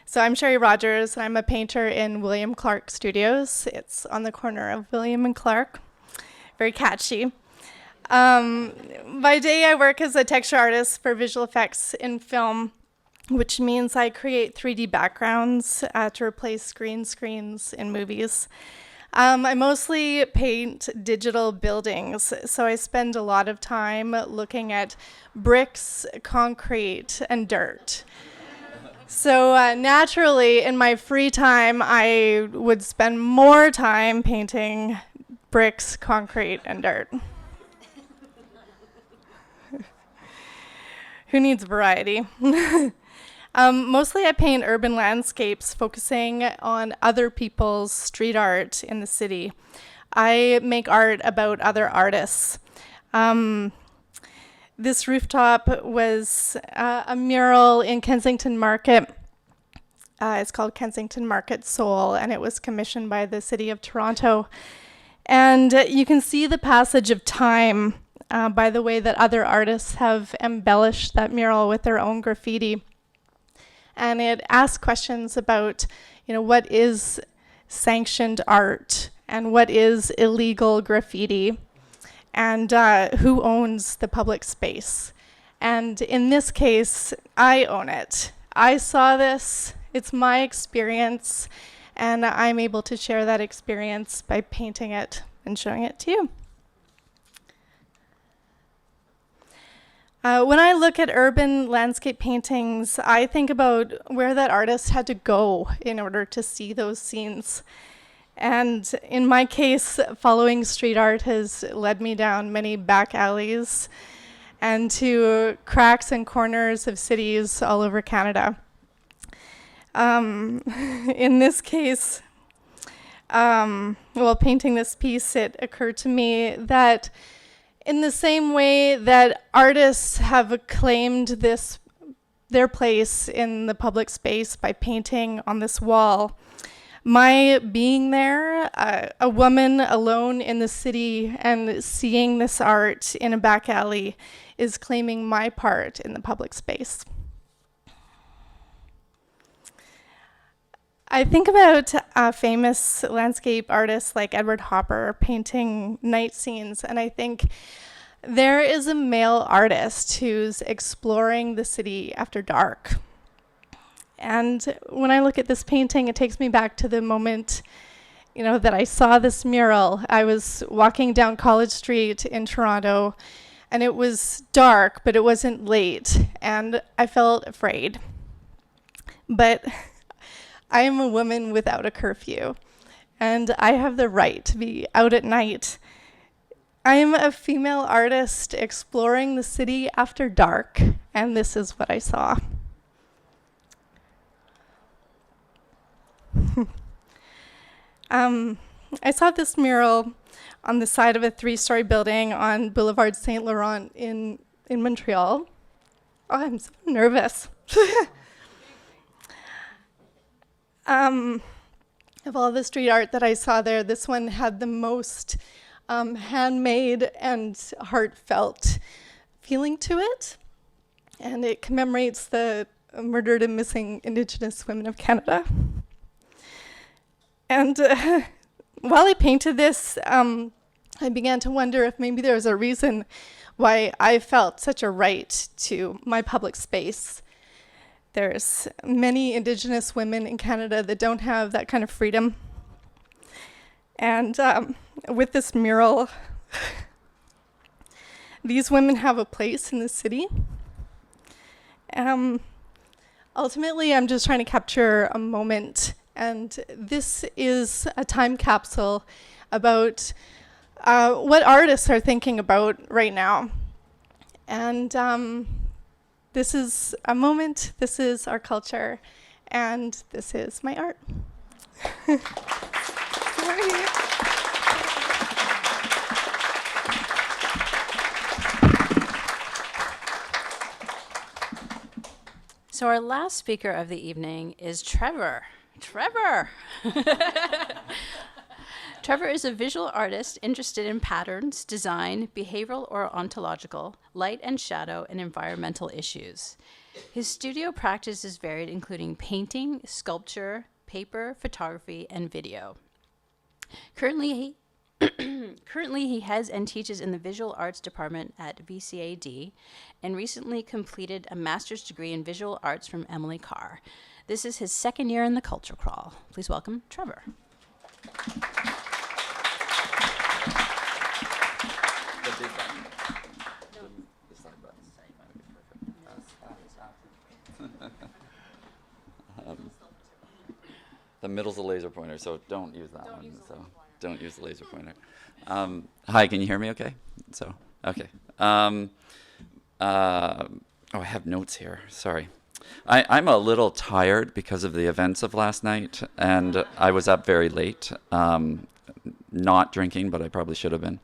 So I'm Sherri Rogers, and I'm a painter in William Clark Studios. It's on the corner of William and Clark. Very catchy. By day, I work as a texture artist for visual effects in film, which means I create 3D backgrounds to replace green screens in movies. I mostly paint digital buildings, so I spend a lot of time looking at bricks, concrete, and dirt. So naturally, in my free time, I would spend more time painting bricks, concrete, and dirt. Who needs variety? Mostly I paint urban landscapes, focusing on other people's street art in the city. I make art about other artists. This rooftop was a mural in Kensington Market. It's called Kensington Market Soul, and it was commissioned by the City of Toronto. And you can see the passage of time by the way that other artists have embellished that mural with their own graffiti. And it asks questions about, what is sanctioned art and what is illegal graffiti, and who owns the public space. And in this case, I own it. I saw this, it's my experience, and I'm able to share that experience by painting it and showing it to you. When I look at urban landscape paintings, I think about where that artist had to go in order to see those scenes. And in my case, following street art has led me down many back alleys and to cracks and corners of cities all over Canada. In this case, while painting this piece, it occurred to me that in the same way that artists have claimed their place in the public space by painting on this wall, my being there, a woman alone in the city and seeing this art in a back alley, is claiming my part in the public space. I think about famous landscape artists like Edward Hopper painting night scenes, and I think there is a male artist who's exploring the city after dark. And when I look at this painting, it takes me back to the moment, that I saw this mural. I was walking down College Street in Toronto, and it was dark, but it wasn't late, and I felt afraid. But I am a woman without a curfew, and I have the right to be out at night. I am a female artist exploring the city after dark, and this is what I saw. I saw this mural on the side of a 3-story building on Boulevard Saint Laurent in Montreal. Oh, I'm so nervous. Of all the street art that I saw there, this one had the most handmade and heartfelt feeling to it. And it commemorates the murdered and missing Indigenous women of Canada. And while I painted this, I began to wonder if maybe there was a reason why I felt such a right to my public space. There's many Indigenous women in Canada that don't have that kind of freedom. And with this mural, these women have a place in the city. Ultimately, I'm just trying to capture a moment And this is a time capsule about what artists are thinking about right now. And this is a moment, this is our culture, and this is my art. Sorry. So our last speaker of the evening is Trevor. Trevor! Trevor is a visual artist interested in patterns, design, behavioral or ontological, light and shadow, and environmental issues. His studio practice is varied, including painting, sculpture, paper, photography, and video. Currently, he has and teaches in the Visual Arts Department at VCAD and recently completed a master's degree in visual arts from Emily Carr. This is his second year in the Culture Crawl. Please welcome Trevor. The middle's a laser pointer, so don't use that one. So don't use the laser pointer. Hi, can you hear me okay? So, okay. Oh, I have notes here. Sorry. I'm a little tired because of the events of last night, and I was up very late, not drinking, but I probably should have been.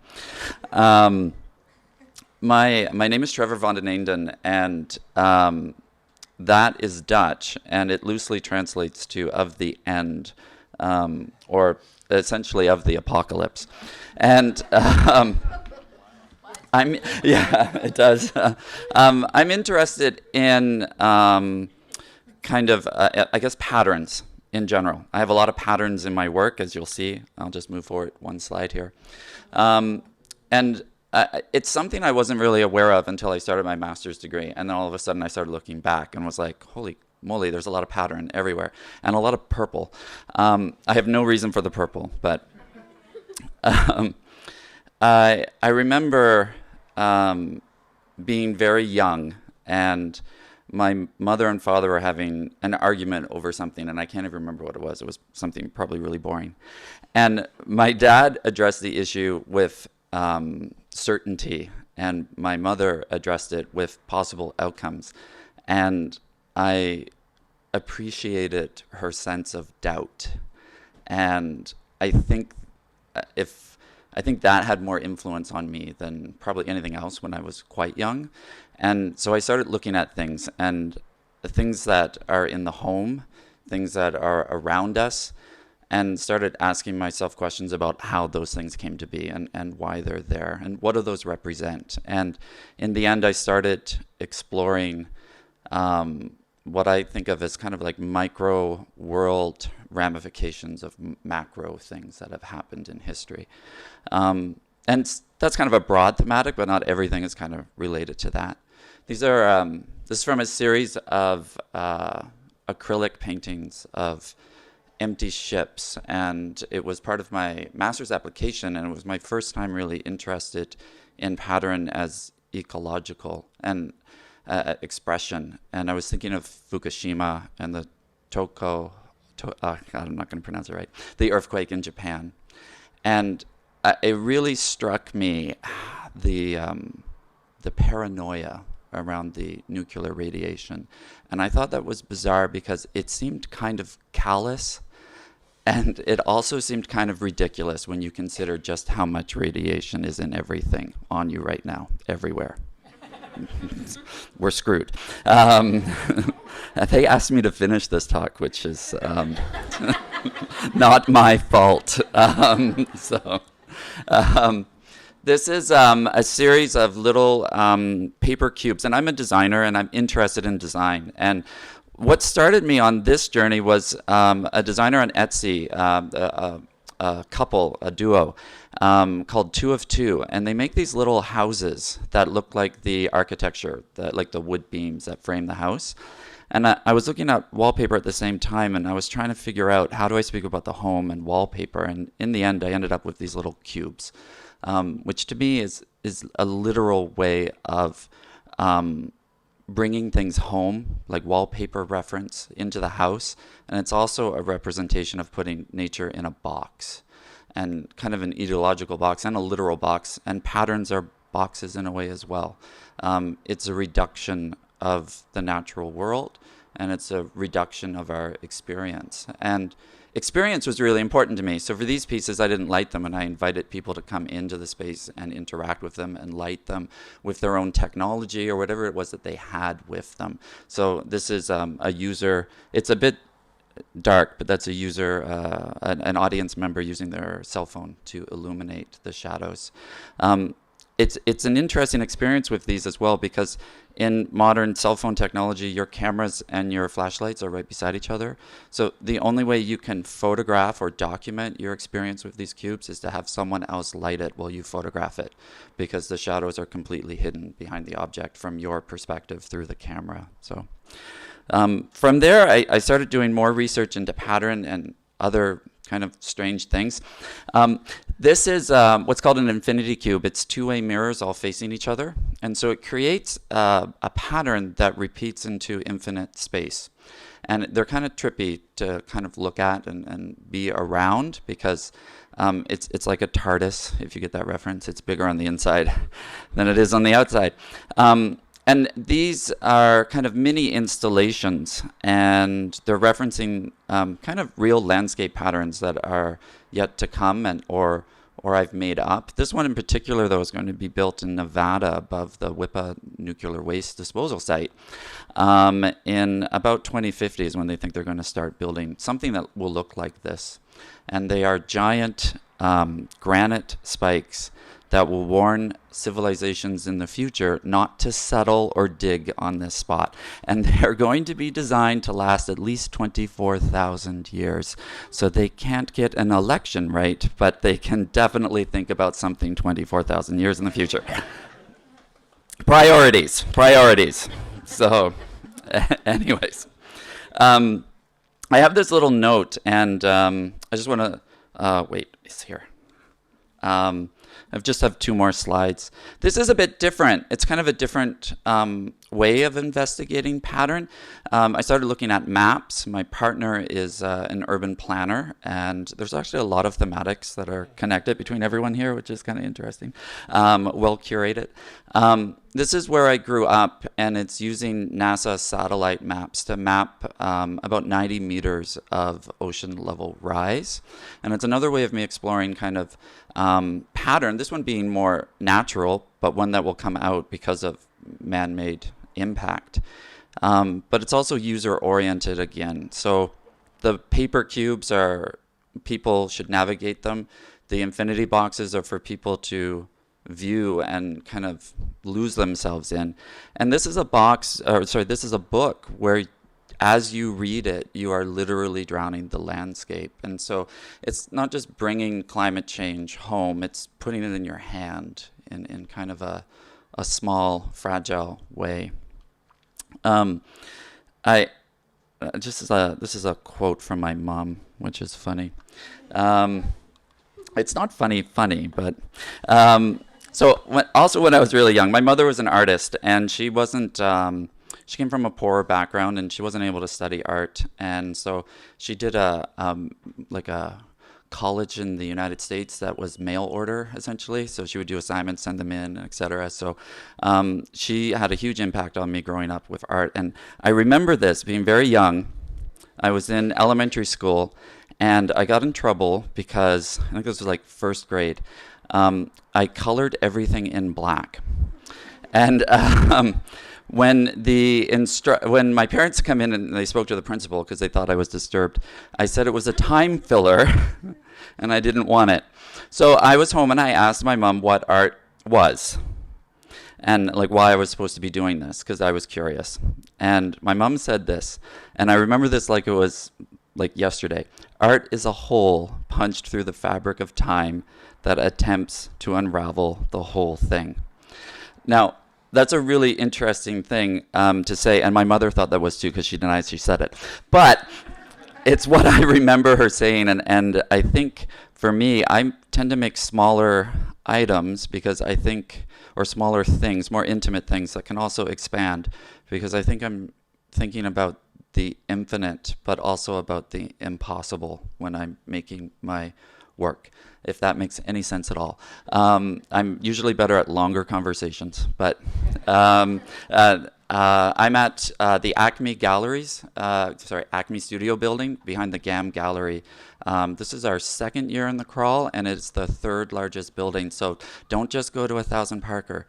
My name is Trevor van den Eijnden, and that is Dutch, and it loosely translates to "of the end," or essentially "of the apocalypse." And it does. I'm interested in kind of, I guess, patterns in general. I have a lot of patterns in my work, as you'll see. I'll just move forward one slide here. And it's something I wasn't really aware of until I started my master's degree. And then all of a sudden I started looking back and was like, holy moly, there's a lot of pattern everywhere. And a lot of purple. I have no reason for the purple, but I remember being very young, and my mother and father were having an argument over something, and I can't even remember what it was. It was something probably really boring. And my dad addressed the issue with certainty, and my mother addressed it with possible outcomes. And I appreciated her sense of doubt. And I think that had more influence on me than probably anything else when I was quite young. And so I started looking at things, and the things that are in the home, things that are around us, and started asking myself questions about how those things came to be and why they're there and what do those represent. And in the end, I started exploring what I think of as kind of like micro world ramifications of macro things that have happened in history. And that's kind of a broad thematic, but not everything is kind of related to that. These are this is from a series of acrylic paintings of empty ships, and it was part of my master's application, and it was my first time really interested in pattern as ecological and expression. And I was thinking of Fukushima and the God, I'm not going to pronounce it right, the earthquake in Japan. And it really struck me the paranoia around the nuclear radiation. And I thought that was bizarre because it seemed kind of callous, and it also seemed kind of ridiculous when you consider just how much radiation is in everything on you right now, everywhere. We're screwed. They asked me to finish this talk, which is not my fault. This is a series of little paper cubes, and I'm a designer, and I'm interested in design. And what started me on this journey was a designer on Etsy, a couple, a duo, called Two of Two, and they make these little houses that look like the architecture, like the wood beams that frame the house. And I was looking at wallpaper at the same time, and I was trying to figure out how do I speak about the home and wallpaper. And in the end, I ended up with these little cubes, which to me is a literal way of bringing things home, like wallpaper reference, into the house. And it's also a representation of putting nature in a box, and kind of an ideological box and a literal box. And patterns are boxes in a way as well. It's a reduction of the natural world, and it's a reduction of our experience. And experience was really important to me. So for these pieces, I didn't light them, and I invited people to come into the space and interact with them and light them with their own technology or whatever it was that they had with them. So this is a user. It's a bit dark, but that's a user, an audience member using their cell phone to illuminate the shadows. It's an interesting experience with these as well, because in modern cell phone technology, your cameras and your flashlights are right beside each other. So the only way you can photograph or document your experience with these cubes is to have someone else light it while you photograph it, because the shadows are completely hidden behind the object from your perspective through the camera. So from there, I started doing more research into pattern and other kind of strange things. This is what's called an infinity cube. It's two-way mirrors all facing each other. And so it creates a pattern that repeats into infinite space. And they're kind of trippy to kind of look at and be around, because it's like a TARDIS, if you get that reference. It's bigger on the inside than it is on the outside. And these are kind of mini installations, and they're referencing kind of real landscape patterns that are yet to come, and or I've made up. This one in particular, though, is going to be built in Nevada above the WIPA nuclear waste disposal site. In about 2050 is when they think they're going to start building something that will look like this. And they are giant granite spikes that will warn civilizations in the future not to settle or dig on this spot. And they're going to be designed to last at least 24,000 years. So they can't get an election right, but they can definitely think about something 24,000 years in the future. Priorities. So anyways, I have this little note, and I just want to, wait, it's here. I just have two more slides. This is a bit different. It's kind of a different way of investigating pattern. I started looking at maps. My partner is an urban planner, and there's actually a lot of thematics that are connected between everyone here, which is kind of interesting, well curated. This is where I grew up, and it's using NASA satellite maps to map about 90 meters of ocean level rise. And it's another way of me exploring kind of pattern, this one being more natural, but one that will come out because of man-made impact. But it's also user-oriented again. So the paper cubes are, people should navigate them. The infinity boxes are for people to view and kind of lose themselves in. And this is a this is a book where as you read it, you are literally drowning the landscape. And so it's not just bringing climate change home, it's putting it in your hand in kind of a small, fragile way. This is a quote from my mom, which is funny. It's not funny, but so when I was really young, my mother was an artist, and she wasn't. She came from a poor background, and she wasn't able to study art, and so she did a college in the United States that was mail order, essentially. So she would do assignments, send them in, etc. So she had a huge impact on me growing up with art. And I remember this being very young. I was in elementary school, and I got in trouble because I think this was like first grade. I colored everything in black. And when my parents come in and they spoke to the principal because they thought I was disturbed, I said it was a time filler and I didn't want it. So I was home and I asked my mom what art was and like why I was supposed to be doing this, because I was curious. And my mom said this, and I remember this like it was like yesterday. Art is a hole punched through the fabric of time that attempts to unravel the whole thing. Now, that's a really interesting thing to say, and my mother thought that was too because she denies she said it. But it's what I remember her saying, and I think for me, I tend to make smaller items because I think, or smaller things, more intimate things that can also expand, because I think I'm thinking about the infinite, but also about the impossible when I'm making my work, if that makes any sense at all. I'm usually better at longer conversations, but I'm at the Acme Galleries, Acme Studio building behind the GAM Gallery. This is our second year in the crawl, and it's the third largest building, so don't just go to 1000 Parker.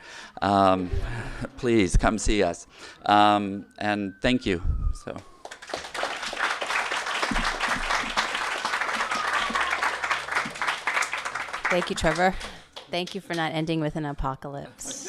Please come see us. And thank you. So. Thank you, Trevor. Thank you for not ending with an apocalypse.